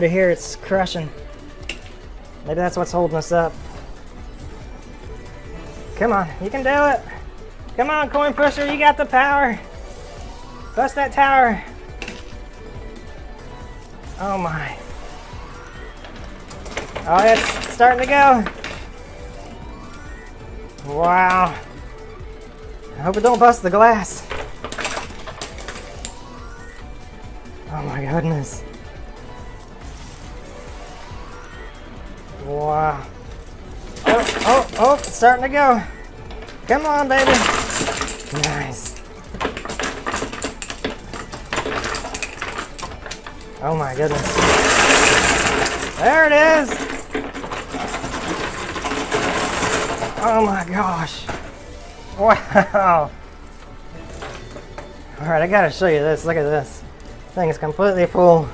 Here it's crushing. Maybe that's what's holding us up. Come on, you can do it. Come on, coin pusher, you got the power. Bust that tower. Oh my. Oh, it's starting to go. Wow. I hope it don't bust the glass. Oh my goodness. Wow. Oh, it's starting to go. Come on, baby. Nice. Oh my goodness. There it is. Oh my gosh. Wow. All right, I gotta show you this. Look at this. Thing is completely full.